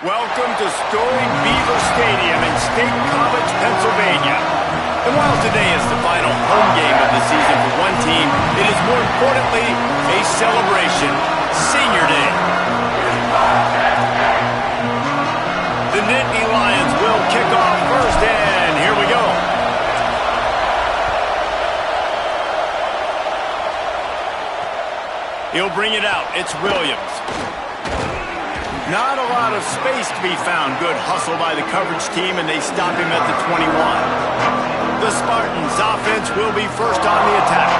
Welcome to storied Beaver Stadium in State College, Pennsylvania. And while today is the final home game of the season for one team, it is more importantly a celebration, Senior Day. The Nittany Lions will kick off first, and here we go. He'll bring it out. It's Williams. Not a lot of space to be found. Good hustle by the coverage team, and they stop him at the 21. The Spartans' offense will be first on the attack.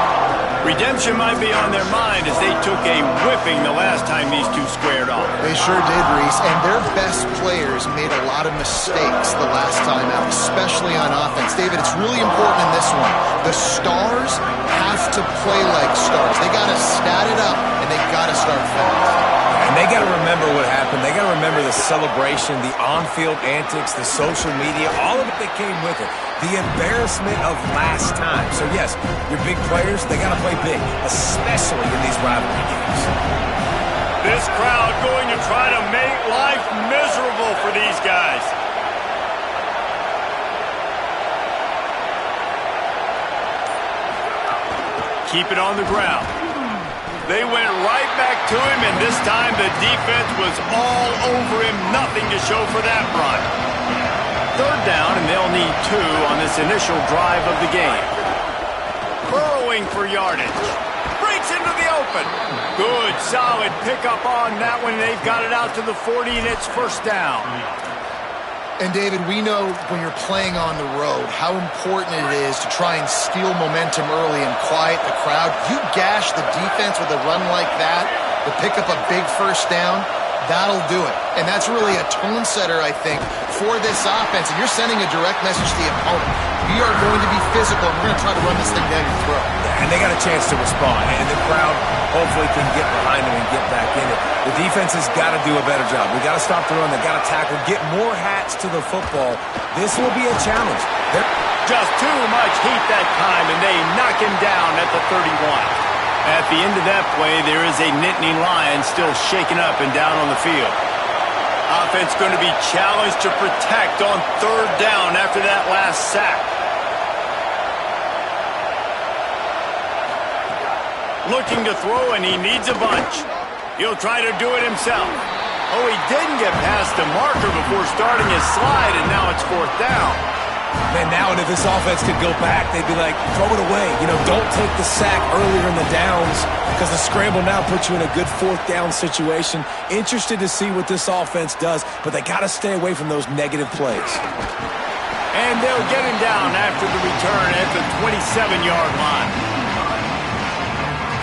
Redemption might be on their mind as they took a whipping the last time these two squared off. They sure did, Reese, and their best players made a lot of mistakes the last time out, especially on offense. David, it's really important in this one. The stars have to play like stars. They got to stat it up, and they got to start fast. And they got to remember what happened. They got to remember the celebration, the on-field antics, the social media, all of it that came with it. The embarrassment of last time. So, yes, your big players, they got to play big, especially in these rivalry games. This crowd going to try to make life miserable for these guys. Keep it on the ground. They went right back to him, and this time the defense was all over him. Nothing to show for that run. Third down, and they'll need 2 on this initial drive of the game. Burrowing for yardage. Breaks into the open. Good, solid pickup on that one. They've got it out to the 40, and it's first down. And, David, we know when you're playing on the road how important it is to try and steal momentum early and quiet the crowd. You gash the defense with a run like that to pick up a big first down, that'll do it. And that's really a tone setter, I think, for this offense. And you're sending a direct message to the opponent. We are going to be physical, and we're going to try to run this thing down your throat. And they got a chance to respond, and the crowd hopefully can get behind them and get back in it. The defense has got to do a better job. We got to stop the run. They got to tackle, get more hats to the football. This will be a challenge. Just too much heat that time, and they knock him down at the 31. At the end of that play, there is a Nittany Lion still shaken up and down on the field. Offense going to be challenged to protect on third down after that last sack. Looking to throw, and he needs a bunch. He'll try to do it himself. Oh, he didn't get past the marker before starting his slide, and now it's fourth down. Man, now and if this offense could go back, they'd be like, throw it away. You know, don't take the sack earlier in the downs because the scramble now puts you in a good fourth down situation. Interested to see what this offense does, but they got to stay away from those negative plays. And they'll get him down after the return at the 27-yard line.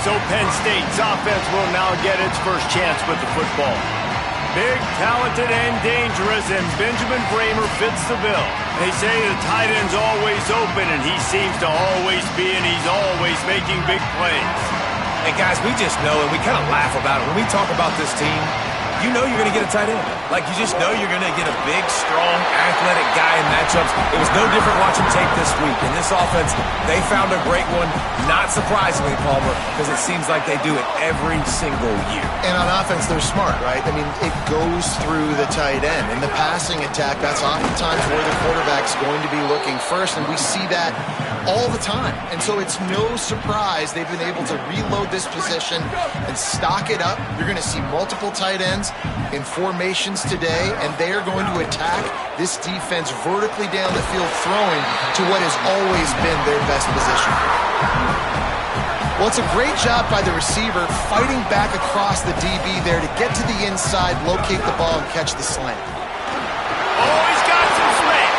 So Penn State's offense will now get its first chance with the football. Big, talented, and dangerous, and Benjamin Bramer fits the bill. They say the tight end's always open, and he seems to always be, and he's always making big plays. And guys, we just know, and we kind of laugh about it. When we talk about this team, you know you're going to get a tight end. Like, you just know you're going to get a big, strong, athletic guy in matchups. It was no different watching tape this week. In this offense, they found a great one. Not surprisingly, Palmer, because it seems like they do it every single year. And on offense, they're smart, right? I mean, it goes through the tight end. In the passing attack, that's oftentimes where the quarterback's going to be looking first, and we see that all the time. And so it's no surprise they've been able to reload this position and stock it up. You're going to see multiple tight ends in formations today, and they are going to attack this defense vertically down the field, throwing to what has always been their best position. Well, it's a great job by the receiver fighting back across the DB there to get to the inside, locate the ball, and catch the slant. Oh, he's got some space.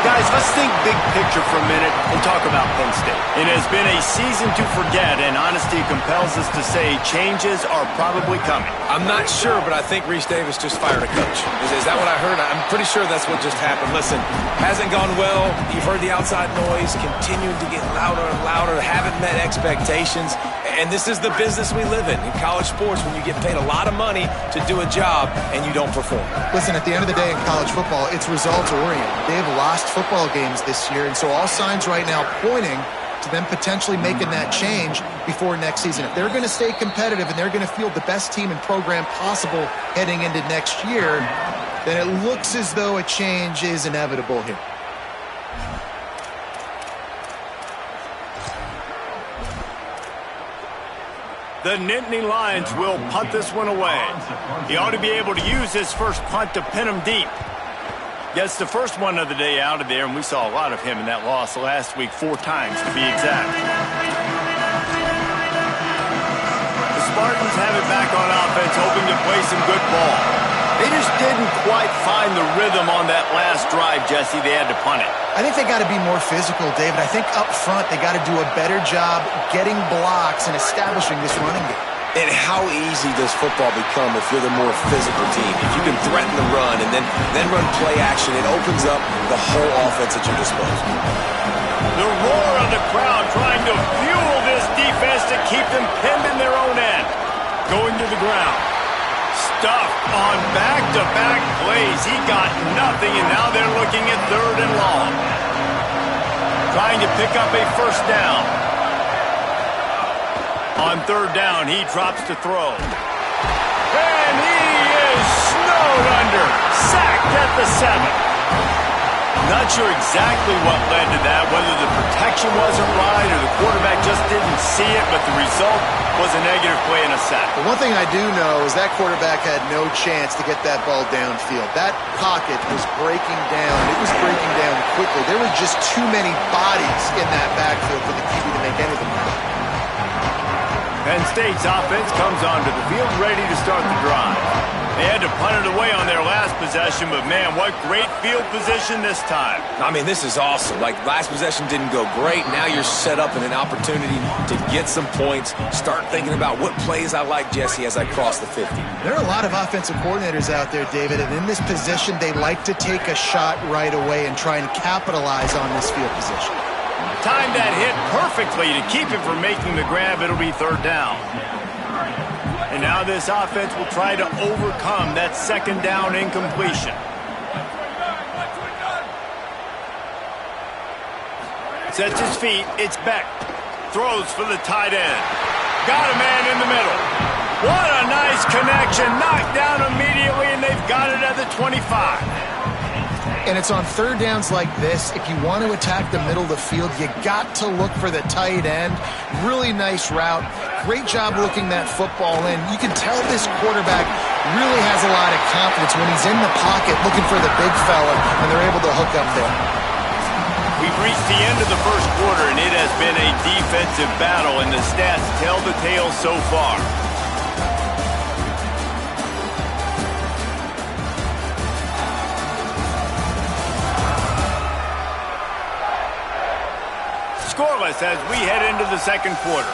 Guys, let's think big picture for a minute and talk about Penn State. It has been a season to forget, and honesty compels us to say changes are probably coming. I'm not sure, but I think Reese Davis just fired a coach. Is that what I heard? I'm pretty sure that's what just happened. Listen, hasn't gone well. You've heard the outside noise, continuing to get louder and louder, haven't met expectations. And this is the business we live in college sports, when you get paid a lot of money to do a job and you don't perform. Listen, at the end of the day in college football, it's results-oriented. They have lost football games this year, and so all signs right now pointing to them potentially making that change before next season. If they're going to stay competitive and they're going to field the best team and program possible heading into next year, then it looks as though a change is inevitable here. The Nittany Lions will punt this one away. He ought to be able to use his first punt to pin him deep. Gets the first one of the day out of there, and we saw a lot of him in that loss last week, 4 times to be exact. The Spartans have it back on offense, hoping to play some good ball. They just didn't quite find the rhythm on that last drive, Jesse. They had to punt it. I think they got to be more physical, David. I think up front they got to do a better job getting blocks and establishing this running game. And how easy does football become if you're the more physical team? If you can threaten the run and then run play action, it opens up the whole offense at your disposal. The roar of the crowd trying to fuel this defense to keep them pinned in their own end. Going to the ground. Stuffed on back-to-back plays. He got nothing, and now they're looking at 3rd and long. Trying to pick up a first down. On 3rd down, he drops to throw. And he is snowed under. Sacked at the 7. Not sure exactly what led to that, whether the protection wasn't right or the quarterback just didn't see it, but the result was a negative play and a sack. But one thing I do know is that quarterback had no chance to get that ball downfield. That pocket was breaking down. It was breaking down quickly. There were just too many bodies in that backfield for the QB to make anything happen. Penn State's offense comes onto the field ready to start the drive. They had to punt it away on their last possession, but man, what great field position this time. I mean, this is awesome. Like, last possession didn't go great. Now you're set up in an opportunity to get some points. Start thinking about what plays I like, Jesse, as I cross the 50. There are a lot of offensive coordinators out there, David, and in this position, they like to take a shot right away and try and capitalize on this field position. Timed that hit perfectly to keep him from making the grab. It'll be 3rd down. And now this offense will try to overcome that 2nd down incompletion. Sets his feet. It's Beck. Throws for the tight end. Got a man in the middle. What a nice connection. Knocked down immediately, and they've got it at the 25. And it's on 3rd downs like this. If you want to attack the middle of the field, you got to look for the tight end. Really nice route. Great job looking that football in. You can tell this quarterback really has a lot of confidence when he's in the pocket looking for the big fella, and they're able to hook up there. We've reached the end of the first quarter, and it has been a defensive battle, and the stats tell the tale so far. Scoreless as we head into the 2nd quarter.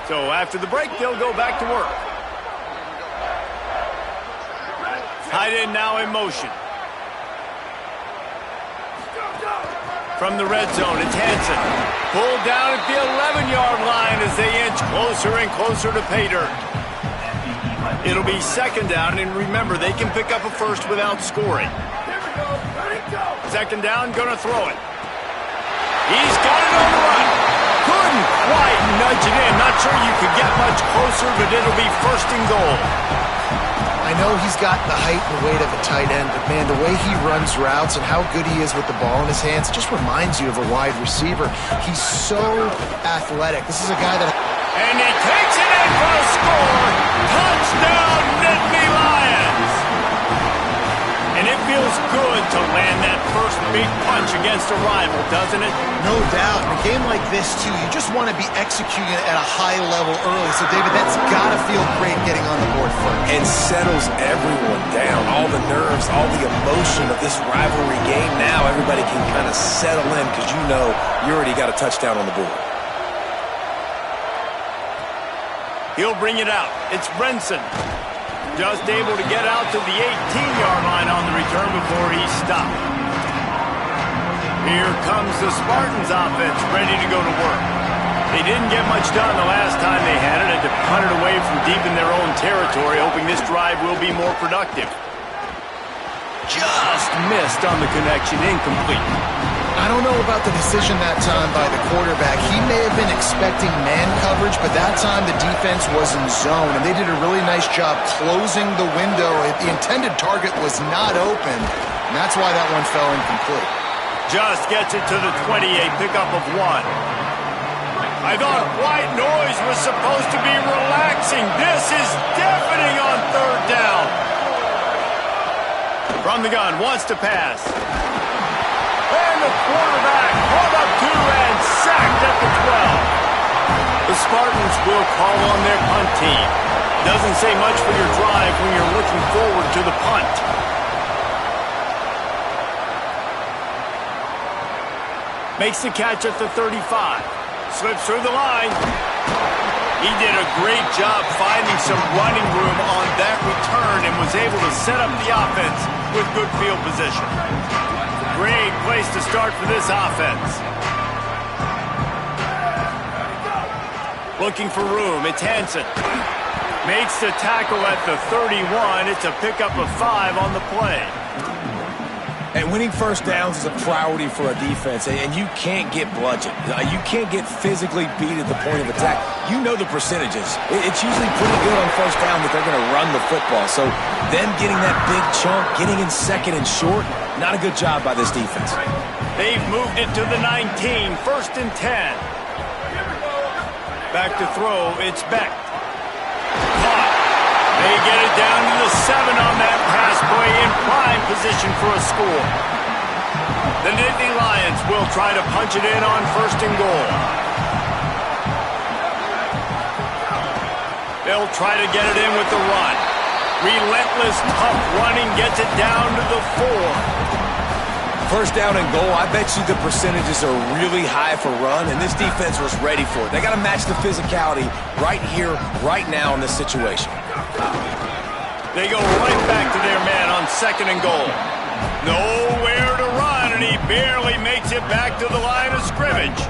So after the break, they'll go back to work. Tight end now in motion. From the red zone, it's Hansen. Pulled down at the 11-yard line as they inch closer and closer to pay dirt. It'll be 2nd down, and remember, they can pick up a first without scoring. 2nd down, gonna throw it. He's got it on the run. Couldn't quite nudge it in. Not sure you could get much closer, but it'll be 1st and goal. I know he's got the height and weight of a tight end, but man, the way he runs routes and how good he is with the ball in his hands just reminds you of a wide receiver. He's so athletic. This is a guy that... And he takes it in for a score. Touchdown, Nittany Lions. And it feels good to land that first big punch against a rival, doesn't it? No doubt. In a game like this, too, you just want to be executing it at a high level early. So, David, that's got to feel great getting on the board first. And settles everyone down. All the nerves, all the emotion of this rivalry game. Now everybody can kind of settle in because you know you already got a touchdown on the board. He'll bring it out. It's Brenson. Just able to get out to the 18-yard line on the return before he's stopped. Here comes the Spartans offense ready to go to work. They didn't get much done the last time they had it. Had to punt it away from deep in their own territory, hoping this drive will be more productive. Just missed on the connection, incomplete. I don't know about the decision that time by the quarterback. He may have been expecting man coverage, but that time the defense was in zone, and they did a really nice job closing the window. The intended target was not open, and that's why that one fell incomplete. Just gets it to the 28, pickup of 1. I thought white noise was supposed to be relaxing. This is deafening on 3rd down. From the gun, wants to pass. And the quarterback brought up 2 and sacked at the 12. The Spartans will call on their punt team. Doesn't say much for your drive when you're looking forward to the punt. Makes the catch at the 35. Slips through the line. He did a great job finding some running room on that return and was able to set up the offense with good field position. Great place to start for this offense. Looking for room. It's Hansen. Makes the tackle at the 31. It's a pickup of 5 on the play. And winning first downs is a priority for a defense, and you can't get bludgeoned. You can't get physically beat at the point of attack. You know the percentages. It's usually pretty good on first down that they're going to run the football. So them getting that big chunk, getting in second and short, not a good job by this defense. They've moved it to the 19, 1st and 10. Back to throw, it's Beck. Caught. They get it down to the 7 on that pass play in prime position for a score. The Nittany Lions will try to punch it in on 1st and goal. They'll try to get it in with the run. Relentless, tough running gets it down to the 4. First down and goal, I bet you the percentages are really high for run, and this defense was ready for it. They got to match the physicality right here, right now in this situation. They go right back to their man on 2nd and goal. Nowhere to run, and he barely makes it back to the line of scrimmage.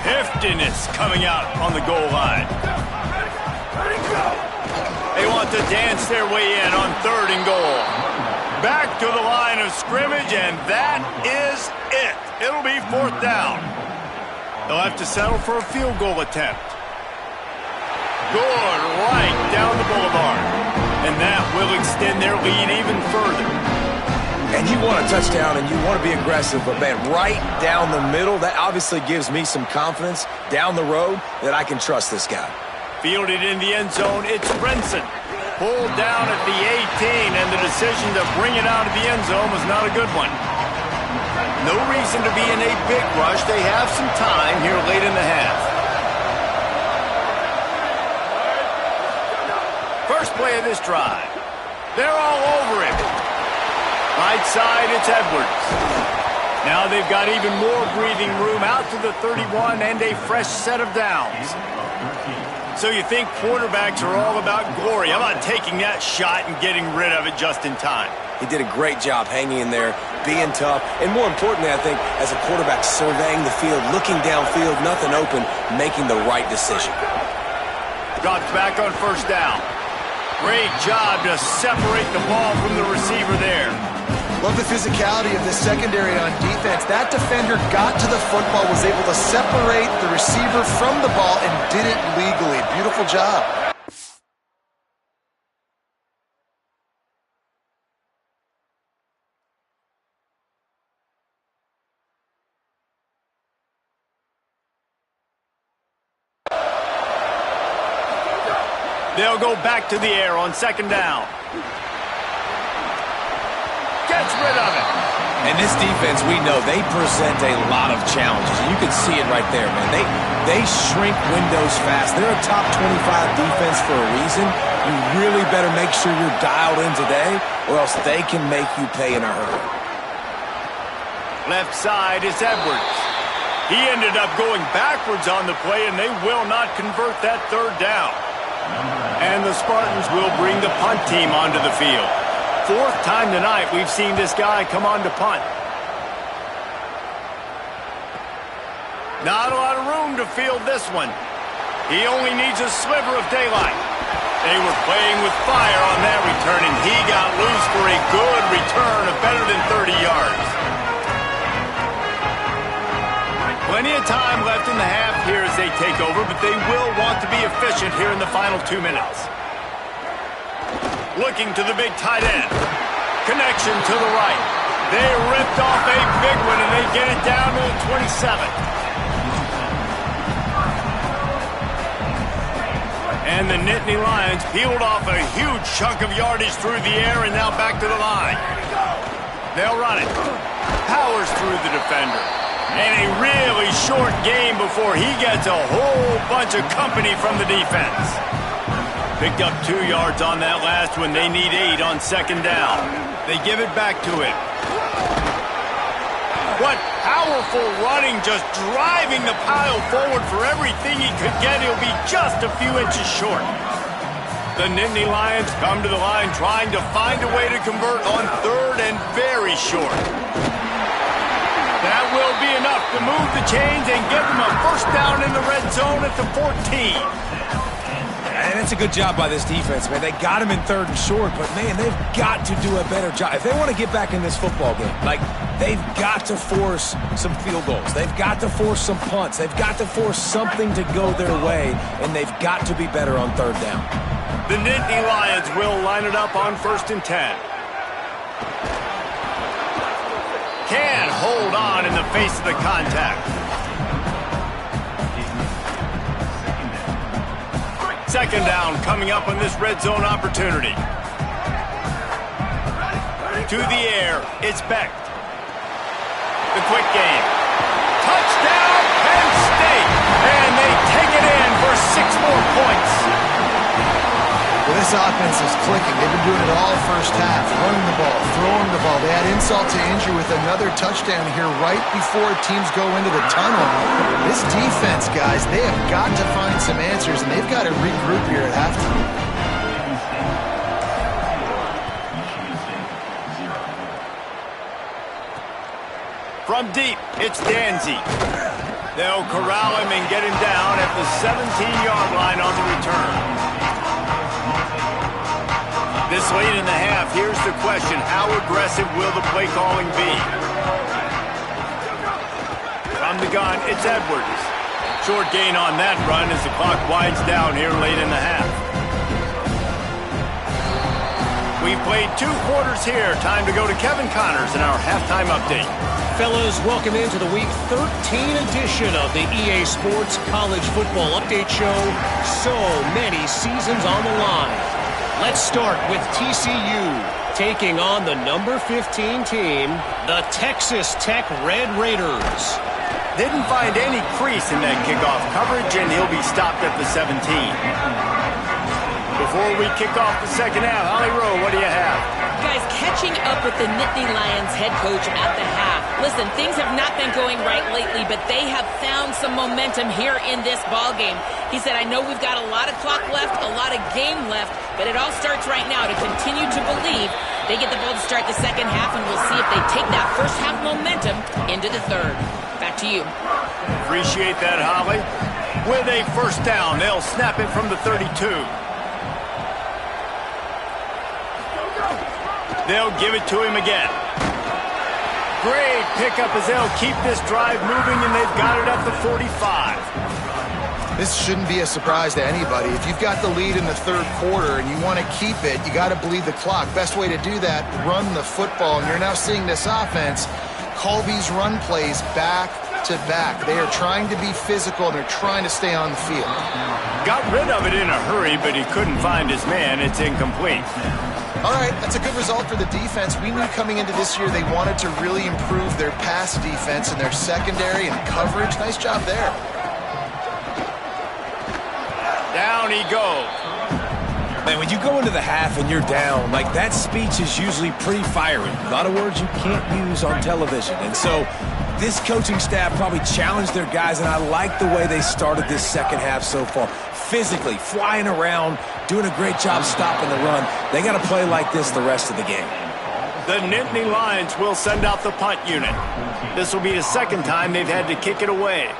Heftiness coming out on the goal line. They want to dance their way in on 3rd and goal. Back to the line of scrimmage, and that is it. It'll be 4th down. They'll have to settle for a field goal attempt. Good right down the boulevard. And that will extend their lead even further. And you want a touchdown and you want to be aggressive, but man, right down the middle, that obviously gives me some confidence down the road that I can trust this guy. Fielded in the end zone, it's Brinson. Pulled down at the 18, and the decision to bring it out of the end zone was not a good one. No reason to be in a big rush. They have some time here late in the half. First play of this drive. They're all over him. Right side, it's Edwards. Now they've got even more breathing room out to the 31 and a fresh set of downs. So you think quarterbacks are all about glory. How about taking that shot and getting rid of it just in time? He did a great job hanging in there, being tough, and more importantly, I think, as a quarterback, surveying the field, looking downfield, nothing open, making the right decision. Drops back on 1st down. Great job to separate the ball from the receiver there. Love the physicality of the secondary on defense. That defender got to the football, was able to separate the receiver from the ball, and did it legally. Beautiful job. They'll go back to the air on 2nd down. Gets rid of it. And this defense, we know, they present a lot of challenges. And you can see it right there, man. They shrink windows fast. They're a top 25 defense for a reason. You really better make sure you're dialed in today, or else they can make you pay in a hurry. Left side is Edwards. He ended up going backwards on the play, and they will not convert that 3rd down. And the Spartans will bring the punt team onto the field. 4th time tonight we've seen this guy come on to punt. Not a lot of room to field this one. He only needs a sliver of daylight. They were playing with fire on that return, and he got loose for a good return of better than 30 yards. Plenty of time left in the half here as they take over, but they will want to be efficient here in the final 2 minutes. Looking to the big tight end. Connection to the right. They ripped off a big one, and they get it down to the 27. And the Nittany Lions peeled off a huge chunk of yardage through the air and now back to the line. They'll run it. Powers through the defender. And a really short game before he gets a whole bunch of company from the defense. Picked up 2 yards on that last one. They need 8 on second down. They give it back to him. What powerful running, just driving the pile forward for everything he could get. He'll be just a few inches short. The Nittany Lions come to the line trying to find a way to convert on third and very short. That will be enough to move the chains and give them a first down in the red zone at the 14. And that's a good job by this defense, man. They got him in third and short, but, man, they've got to do a better job. If they want to get back in this football game, like, they've got to force some field goals. They've got to force some punts. They've got to force something to go their way, and they've got to be better on third down. The Nittany Lions will line it up on 1st and 10. Can hold on in the face of the contact. Second down coming up on this red zone opportunity. To the air, it's Beck. The quick game. Touchdown, Penn State! And they take it in for 6 more points. Well, this offense is clicking. They've been doing it all first half. Running the ball, throwing the ball. They had insult to injury with another touchdown here right before teams go into the tunnel. This defense, guys, they have got to find some answers, and they've got to regroup here at halftime. From deep, it's Danzy. They'll corral him and get him down at the 17-yard line on the return. This late in the half, here's the question. How aggressive will the play calling be? From the gun, it's Edwards. Short gain on that run as the clock winds down here late in the half. We've played 2 quarters here. Time to go to Kevin Connors in our halftime update. Fellas, welcome into the Week 13 edition of the EA Sports College Football Update Show. So many seasons on the line. Let's start with TCU taking on the number 15 team, the Texas Tech Red Raiders. Didn't find any crease in that kickoff coverage, and he'll be stopped at the 17. Before we kick off the second half, Holly Rowe, what do you have? Guys, catching up with the Nittany Lions head coach at the half. Listen, things have not been going right lately, but they have found some momentum here in this ball game. He said, I know we've got a lot of clock left, a lot of game left, but it all starts right now to continue to believe. They get the ball to start the second half, and we'll see if they take that first half momentum into the third. Back to you. Appreciate that, Holly. With a first down, they'll snap it from the 32. They'll give it to him again. Great pickup as they'll keep this drive moving, and they've got it at the 45. This shouldn't be a surprise to anybody. If you've got the lead in the third quarter and you want to keep it, you got to bleed the clock. Best way to do that, run the football. And you're now seeing this offense call these run plays back to back. They are trying to be physical, and they're trying to stay on the field. Got rid of it in a hurry, but he couldn't find his man. It's incomplete. All right, that's a good result for the defense. We knew coming into this year they wanted to really improve their pass defense and their secondary and coverage. Nice job there. Down he goes. Man, when you go into the half and you're down, like, that speech is usually pretty fiery. A lot of words you can't use on television. And so this coaching staff probably challenged their guys, and I like the way they started this second half so far. Physically, flying around, doing a great job stopping the run. They got to play like this the rest of the game. The Nittany Lions will send out the punt unit. This will be the second time they've had to kick it away.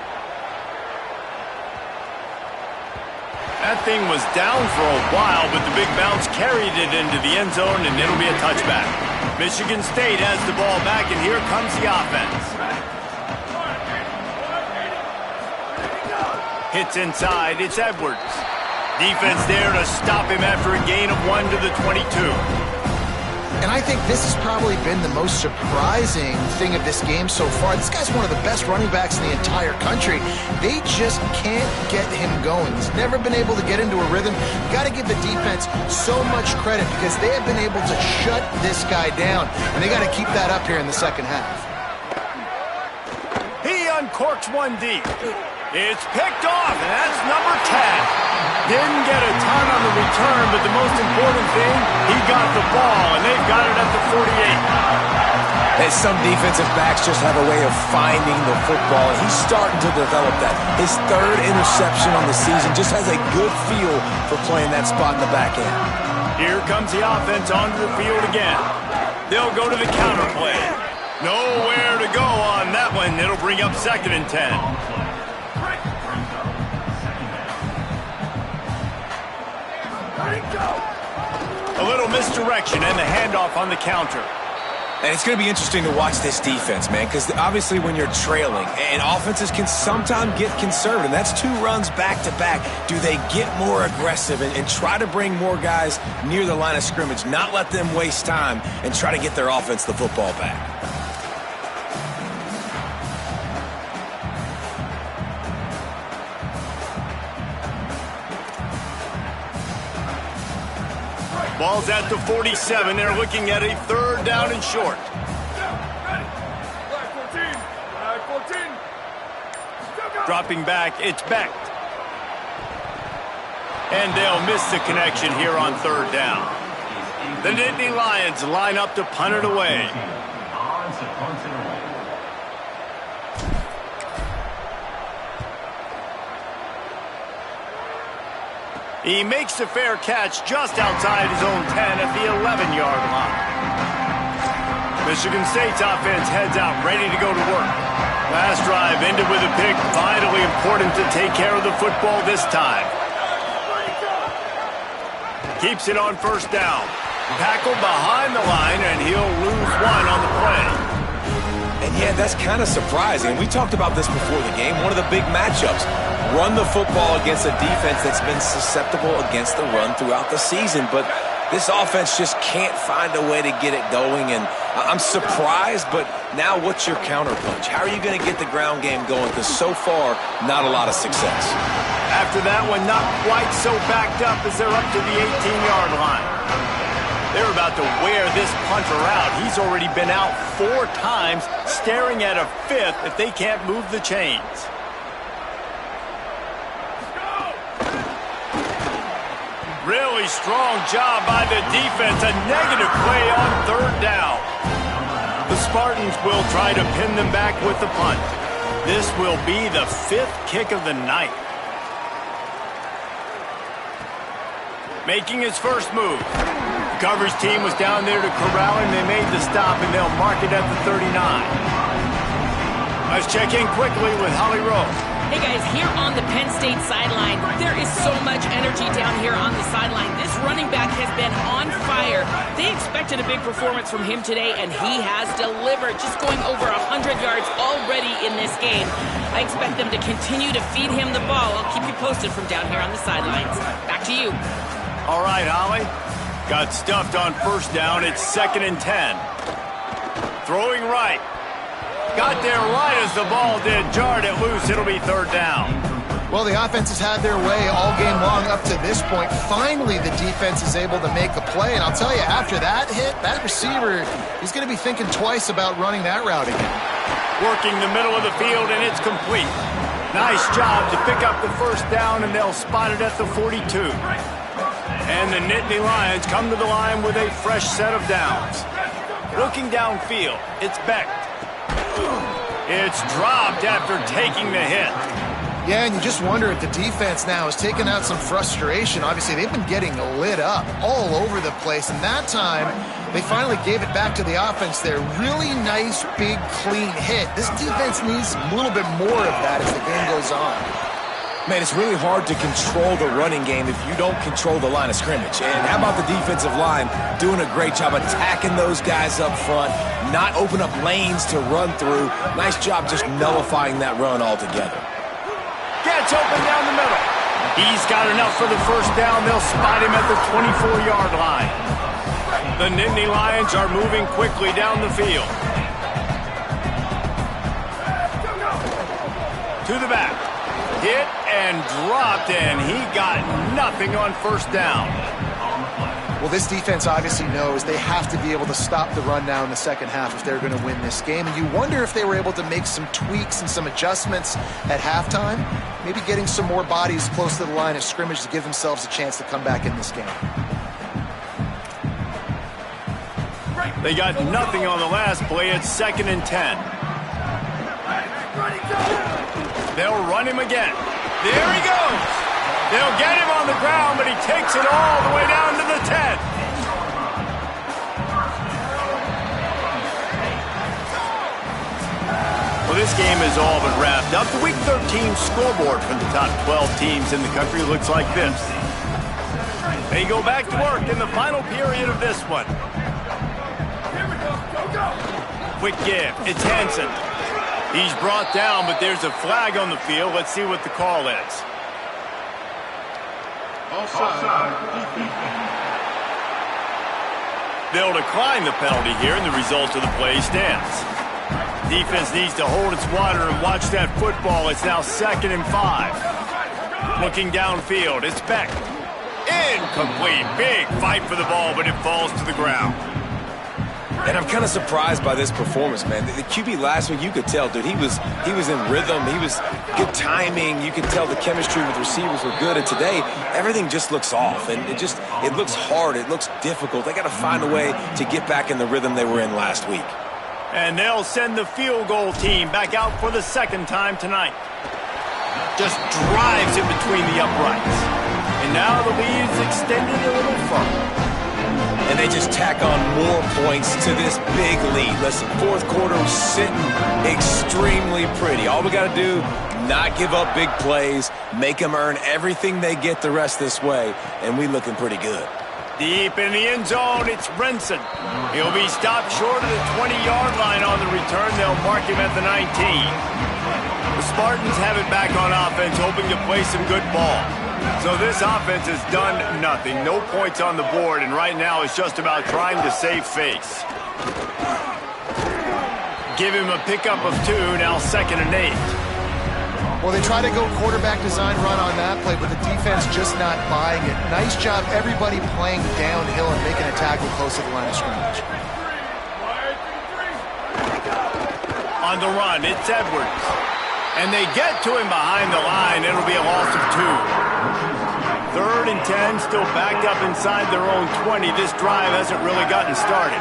That thing was down for a while, but the big bounce carried it into the end zone, and it'll be a touchback. Michigan State has the ball back, and here comes the offense. Hits inside, it's Edwards. Defense there to stop him after a gain of 1 to the 22. And I think this has probably been the most surprising thing of this game so far. This guy's one of the best running backs in the entire country. They just can't get him going. He's never been able to get into a rhythm. Got to give the defense so much credit because they have been able to shut this guy down. And they got to keep that up here in the second half. He uncorks one deep. It's picked off, and that's number 10. Didn't get a ton on the return, but the most important thing, he got the ball, and they've got it at the 48. And some defensive backs just have a way of finding the football, and he's starting to develop that. His 3rd interception on the season just has a good feel for playing that spot in the back end. Here comes the offense onto the field again. They'll go to the counter play. Nowhere to go on that one. It'll bring up 2nd and 10. A little misdirection and the handoff on the counter. And it's going to be interesting to watch this defense, man, because obviously when you're trailing, and offenses can sometimes get conservative. That's 2 runs back-to-back. Do they get more aggressive and try to bring more guys near the line of scrimmage, not let them waste time, and try to get their offense the football back? Ball's at the 47. They're looking at a 3rd down and short. Dropping back, it's Becht. And they'll miss the connection here on 3rd down. The Nittany Lions line up to punt it away. He makes the fair catch just outside his own 10 at the 11-yard line. Michigan State's offense heads out, ready to go to work. Last drive ended with a pick. Vitally important to take care of the football this time. Keeps it on 1st down. Tackled behind the line, and he'll lose 1 on the play. And yeah, that's kind of surprising. We talked about this before the game. One of the big matchups. Run the football against a defense that's been susceptible against the run throughout the season. But this offense just can't find a way to get it going. And I'm surprised, but now what's your counterpunch? How are you going to get the ground game going? Because so far, not a lot of success. After that one, not quite so backed up as they're up to the 18-yard line. They're about to wear this punter out. He's already been out 4 times, staring at a 5th if they can't move the chains. Really strong job by the defense. A negative play on 3rd down. The Spartans will try to pin them back with the punt. This will be the 5th kick of the night. Making his first move. The coverage team was down there to corral him. They made the stop, and they'll mark it at the 39. Let's check in quickly with Holly Rowe. Hey guys, here on the Penn State sideline, there is so much energy down here on the sideline. This running back has been on fire. They expected a big performance from him today, and he has delivered, just going over 100 yards already in this game. I expect them to continue to feed him the ball. I'll keep you posted from down here on the sidelines. Back to you. All right, Holly. Got stuffed on 1st down. It's 2nd and 10. Throwing right. Got there right as the ball did. Jarred it loose. It'll be 3rd down. Well, the offense has had their way all game long up to this point. Finally, the defense is able to make a play. And I'll tell you, after that hit, that receiver, he's going to be thinking twice about running that route again. Working the middle of the field, and it's complete. Nice job to pick up the 1st down, and they'll spot it at the 42. And the Nittany Lions come to the line with a fresh set of downs. Looking downfield, it's Becht. It's dropped after taking the hit. Yeah, and you just wonder if the defense now is taking out some frustration. Obviously, they've been getting lit up all over the place, and that time, they finally gave it back to the offense there. Really nice, big, clean hit. This defense needs a little bit more of that as the game goes on. Man, it's really hard to control the running game if you don't control the line of scrimmage. And how about the defensive line doing a great job attacking those guys up front, not open up lanes to run through. Nice job just nullifying that run altogether. Gets It's open down the middle. He's got enough for the first down. They'll spot him at the 24-yard line. The Nittany Lions are moving quickly down the field. To the back. Hit and dropped, and he got nothing on first down. Well, this defense obviously knows they have to be able to stop the run now in the second half if they're going to win this game. And you wonder if they were able to make some tweaks and some adjustments at halftime, maybe getting some more bodies close to the line of scrimmage to give themselves a chance to come back in this game. They got nothing on the last play. It's 2nd and 10. They'll run him again. There he goes. They'll get him on the ground, but he takes it all the way down to the 10. Well, this game is all but wrapped up. The Week 13 scoreboard for the top 12 teams in the country looks like this. They go back to work in the final period of this one. Quick give. It's Hansen. He's brought down, but there's a flag on the field. Let's see what the call is. They'll decline the penalty here, and the result of the play stands. Defense needs to hold its water and watch that football. It's now 2nd and 5. Looking downfield, it's Beck. Incomplete. Big fight for the ball, but it falls to the ground. And I'm kind of surprised by this performance, man. The QB last week, you could tell, dude, he was in rhythm. He was good timing. You could tell the chemistry with receivers were good. And today, everything just looks off. And it looks hard. It looks difficult. They got to find a way to get back in the rhythm they were in last week. And they'll send the field goal team back out for the second time tonight. Just drives it between the uprights. And now the lead is extended a little further. And they just tack on more points to this big lead. Listen, fourth quarter was sitting extremely pretty. All we got to do, not give up big plays, make them earn everything they get the rest this way, and we looking pretty good. Deep in the end zone, it's Brinson. He'll be stopped short of the 20-yard line on the return. They'll mark him at the 19. The Spartans have it back on offense, hoping to play some good ball. So this offense has done nothing. No points on the board, and right now it's just about trying to save face. Give him a pickup of 2, now 2nd and 8. Well, they try to go quarterback design run on that play, but the defense just not buying it. Nice job, everybody playing downhill and making a tackle close to the line of scrimmage. On the run, it's Edwards. And they get to him behind the line. It'll be a loss of 2. 3rd and 10, still backed up inside their own 20. This drive hasn't really gotten started.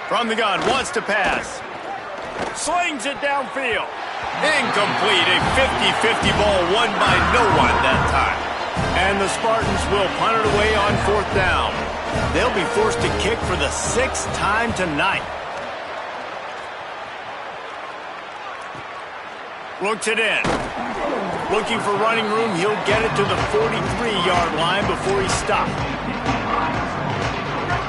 From the gun, wants to pass. Slings it downfield. Incomplete. A 50-50 ball won by no one that time. And the Spartans will punt it away on 4th down. They'll be forced to kick for the 6th time tonight. Looks it in. Looking for running room. He'll get it to the 43-yard line before he's stopped.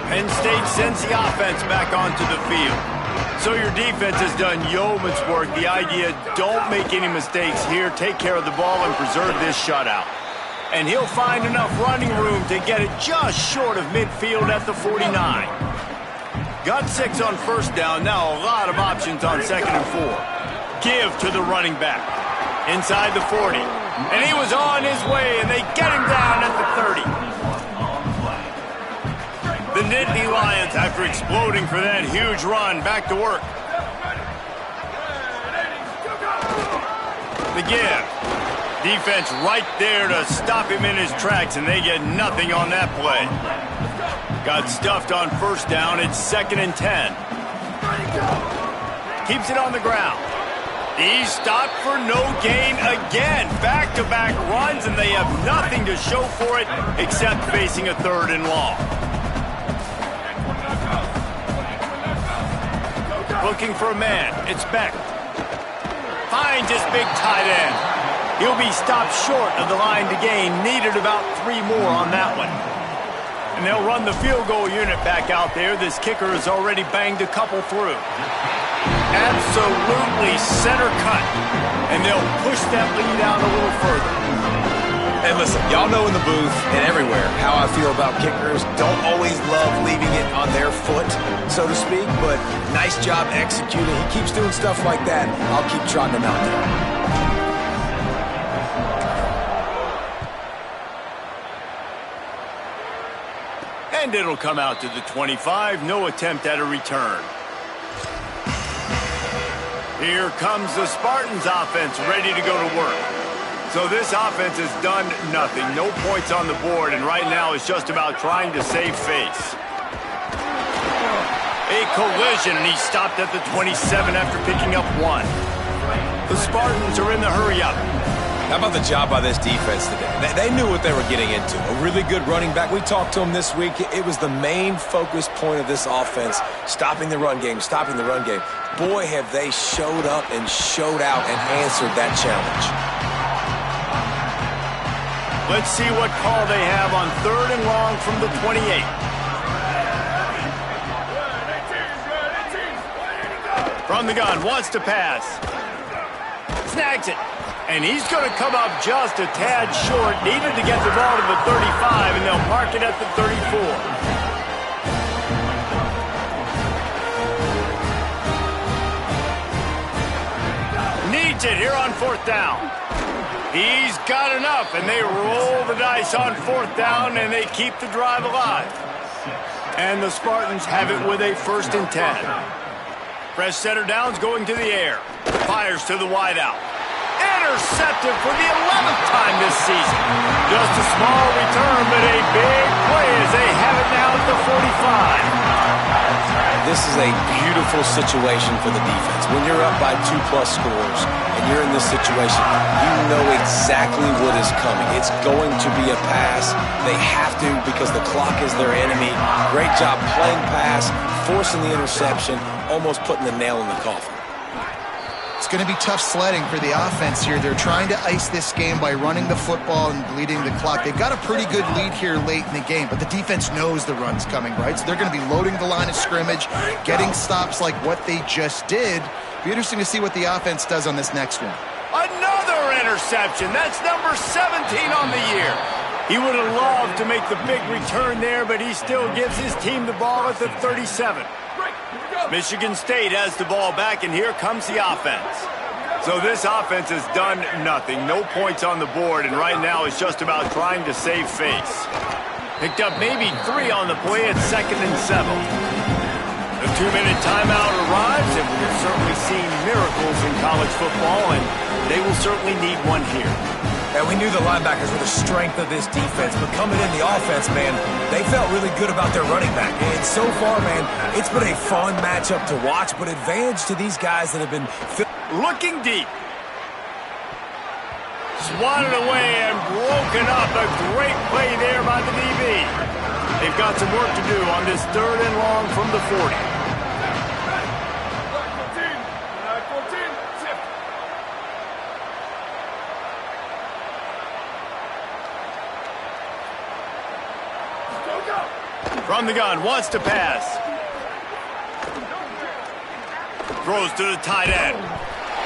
Penn State sends the offense back onto the field. So your defense has done yeoman's work. The idea, don't make any mistakes here. Take care of the ball and preserve this shutout. And he'll find enough running room to get it just short of midfield at the 49. Got 6 on first down. Now a lot of options on 2nd and 4. Give to the running back. Inside the 40. And he was on his way, and they get him down at the 30. The Nittany Lions, after exploding for that huge run, back to work. The give. Defense right there to stop him in his tracks, and they get nothing on that play. Got stuffed on first down. It's 2nd and 10. Keeps it on the ground. He's stopped for no gain again. Back-to-back runs, and they have nothing to show for it except facing a 3rd and long. Looking for a man. It's Beck. Finds his big tight end. He'll be stopped short of the line to gain. Needed about 3 more on that one. And they'll run the field goal unit back out there. This kicker has already banged a couple through. Absolutely center cut. And they'll push that lead out a little further. And listen, y'all know in the booth and everywhere how I feel about kickers. Don't always love leaving it on their foot, so to speak, but nice job executing. He keeps doing stuff like that. I'll keep trotting him out there. And it'll come out to the 25. No attempt at a return. Here comes the Spartans offense ready to go to work. So this offense has done nothing. No points on the board, and right now it's just about trying to save face. A collision, and he stopped at the 27 after picking up one. The Spartans are in the hurry-up. How about the job by this defense today? They knew what they were getting into. A really good running back. We talked to him this week. It was the main focus point of this offense, stopping the run game, stopping the run game. Boy, have they showed up and showed out and answered that challenge. Let's see what call they have on 3rd and long from the 28. From the gun, wants to pass. Snags it. And he's going to come up just a tad short. Needed to get the ball to the 35, and they'll mark it at the 34. Needs it here on 4th down. He's got enough, and they roll the dice on 4th down, and they keep the drive alive. And the Spartans have it with a 1st and 10. Fresh center downs going to the air. Fires to the wideout. Intercepted for the 11th time this season. Just a small return, but a big play as they have it now at the 45. This is a beautiful situation for the defense. When you're up by 2+ scores and you're in this situation, you know exactly what is coming. It's going to be a pass. They have to because the clock is their enemy. Great job playing pass, forcing the interception, almost putting the nail in the coffin. It's going to be tough sledding for the offense here. They're trying to ice this game by running the football and bleeding the clock. They've got a pretty good lead here late in the game, but the defense knows the run's coming, right? So they're going to be loading the line of scrimmage, getting stops like what they just did. Be interesting to see what the offense does on this next one. Another interception. That's number 17 on the year. He would have loved to make the big return there, but he still gives his team the ball at the 37. Michigan State has the ball back, and here comes the offense. So this offense has done nothing. No points on the board, and right now it's just about trying to save face. Picked up maybe 3 on the play at 2nd and 7. The 2-minute timeout arrives, and we've certainly seen miracles in college football, and they will certainly need one here. And we knew the linebackers were the strength of this defense, but coming in the offense, man, they felt really good about their running back. And so far, man, it's been a fun matchup to watch, but advantage to these guys that have been... Looking deep. Swatted away and broken up. A great play there by the DB. They've got some work to do on this 3rd and long from the 40. From the gun, wants to pass. Throws to the tight end.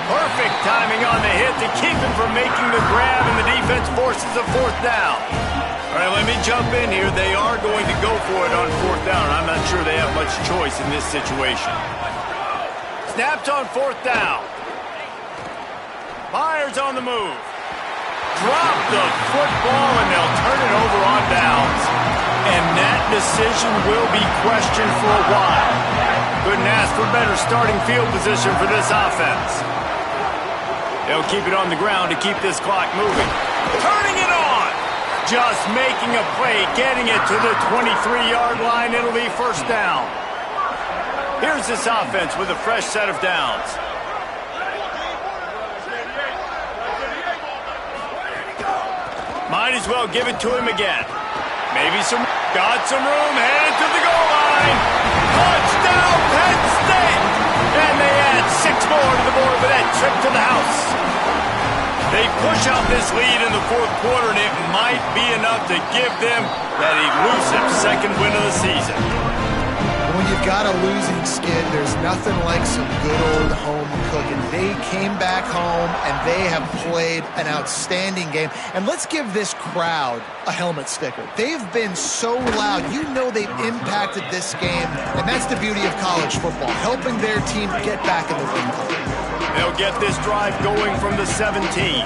Perfect timing on the hit to keep him from making the grab, and the defense forces a 4th down. All right, let me jump in here. They are going to go for it on 4th down. I'm not sure they have much choice in this situation. Snapped on 4th down. Myers on the move. Drop the football, and they'll turn it over on downs. And that decision will be questioned for a while. Couldn't ask for better starting field position for this offense. They'll keep it on the ground to keep this clock moving. Turning it on! Just making a play, getting it to the 23-yard line. It'll be 1st down. Here's this offense with a fresh set of downs. Might as well give it to him again. Maybe got some room, headed to the goal line. Touchdown, Penn State! And they add 6 more to the board with that trip to the house. They push out this lead in the fourth quarter, and it might be enough to give them that elusive second win of the season. When you've got a losing skid, there's nothing like some good old home cooking. They came back home, and they have played an outstanding game. And let's give this crowd a helmet sticker. They've been so loud. You know they've impacted this game, and that's the beauty of college football, helping their team get back in the win column. They'll get this drive going from the 17.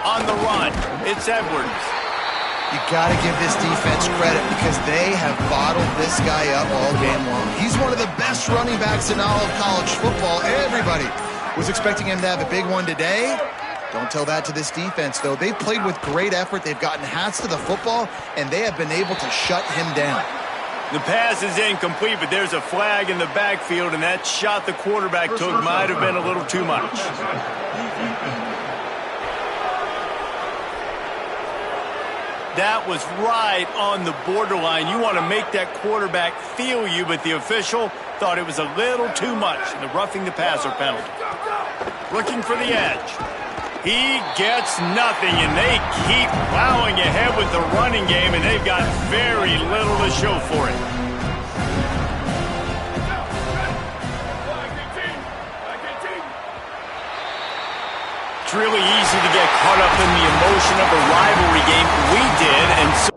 On the run, it's Edwards. You got to give this defense credit because they have bottled this guy up all game long. He's one of the best running backs in all of college football. Everybody was expecting him to have a big one today. Don't tell that to this defense, though. They've played with great effort. They've gotten hats to the football, and they have been able to shut him down. The pass is incomplete, but there's a flag in the backfield, and that shot the quarterback took might have been a little too much. That was right on the borderline. You want to make that quarterback feel you, but the official thought it was a little too much, the roughing the passer penalty. Looking for the edge. He gets nothing, and they keep plowing ahead with the running game, and they've got very little to show for it. It's really easy to get caught up in the emotion of a rivalry game. We did, and